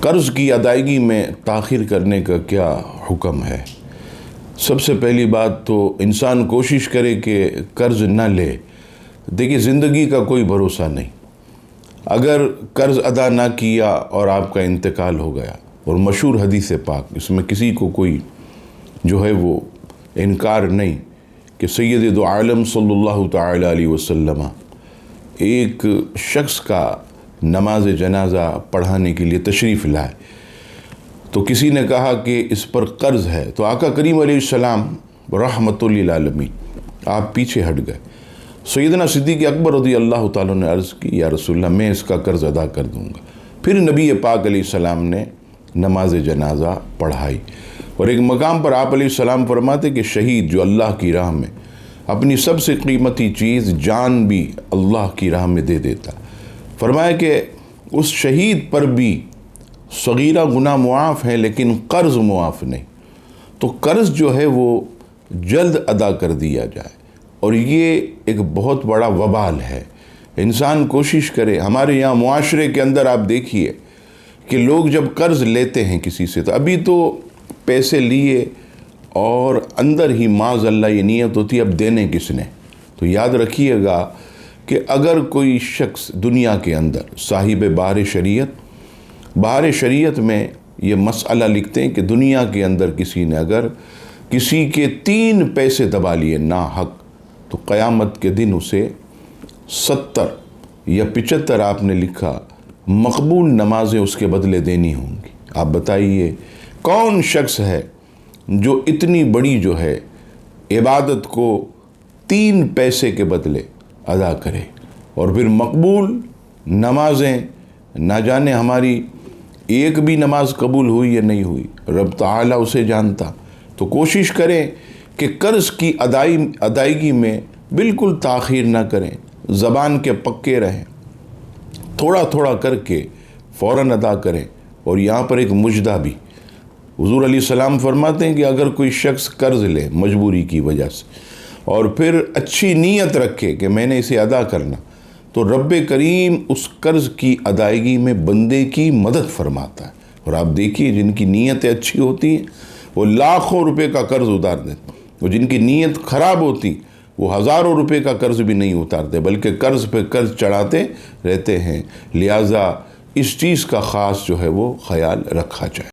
قرض کی ادائیگی میں تاخیر کرنے کا کیا حکم ہے؟ سب سے پہلی بات تو انسان کوشش کرے کہ قرض نہ لے۔ دیکھیے، زندگی کا کوئی بھروسہ نہیں۔ اگر قرض ادا نہ کیا اور آپ کا انتقال ہو گیا، اور مشہور حدیث پاک، اس میں کسی کو کوئی جو ہے وہ انکار نہیں کہ سید دو عالم صلی اللہ تعالی علیہ وسلم ایک شخص کا نماز جنازہ پڑھانے کے لیے تشریف لائے، تو کسی نے کہا کہ اس پر قرض ہے، تو آقا کریم علیہ السلام رحمت للعالمین آپ پیچھے ہٹ گئے۔ سیدنا صدیق اکبر رضی اللہ تعالیٰ نے عرض کی، یا رسول اللہ، میں اس کا قرض ادا کر دوں گا۔ پھر نبی پاک علیہ السلام نے نماز جنازہ پڑھائی، اور ایک مقام پر آپ علیہ السلام فرماتے کہ شہید جو اللہ کی راہ میں اپنی سب سے قیمتی چیز جان بھی اللہ کی راہ میں دے دیتا، فرمایا کہ اس شہید پر بھی صغیرہ گناہ معاف ہے لیکن قرض معاف نہیں۔ تو قرض جو ہے وہ جلد ادا کر دیا جائے، اور یہ ایک بہت بڑا وبال ہے۔ انسان کوشش کرے۔ ہمارے یہاں معاشرے کے اندر آپ دیکھیے کہ لوگ جب قرض لیتے ہیں کسی سے، تو ابھی تو پیسے لیے اور اندر ہی معاذ اللہ یہ نیت ہوتی ہے اب دینے کس نے۔ تو یاد رکھیے گا کہ اگر کوئی شخص دنیا کے اندر صاحب بہار شریعت میں یہ مسئلہ لکھتے ہیں کہ دنیا کے اندر کسی نے اگر کسی کے 3 پیسے دبا لیے ناحق، تو قیامت کے دن اسے 70 یا 75 آپ نے لکھا مقبول نمازیں اس کے بدلے دینی ہوں گی۔ آپ بتائیے کون شخص ہے جو اتنی بڑی جو ہے عبادت کو 3 پیسے کے بدلے ادا کرے، اور پھر مقبول نمازیں نہ جانے ہماری ایک بھی نماز قبول ہوئی یا نہیں ہوئی، رب تعالیٰ اسے جانتا۔ تو کوشش کریں کہ قرض کی ادائیگی میں بالکل تاخیر نہ کریں، زبان کے پکے رہیں، تھوڑا تھوڑا کر کے فوراً ادا کریں۔ اور یہاں پر ایک مجدہ بھی، حضور علیہ السلام فرماتے ہیں کہ اگر کوئی شخص قرض لے مجبوری کی وجہ سے اور پھر اچھی نیت رکھے کہ میں نے اسے ادا کرنا، تو رب کریم اس قرض کی ادائیگی میں بندے کی مدد فرماتا ہے۔ اور آپ دیکھیے جن کی نیتیں اچھی ہوتی ہیں وہ لاکھوں روپے کا قرض اتار دیتے، اور جن کی نیت خراب ہوتی وہ ہزاروں روپے کا قرض بھی نہیں اتارتے، بلکہ قرض پہ قرض چڑھاتے رہتے ہیں۔ لہٰذا اس چیز کا خاص جو ہے وہ خیال رکھا جائے۔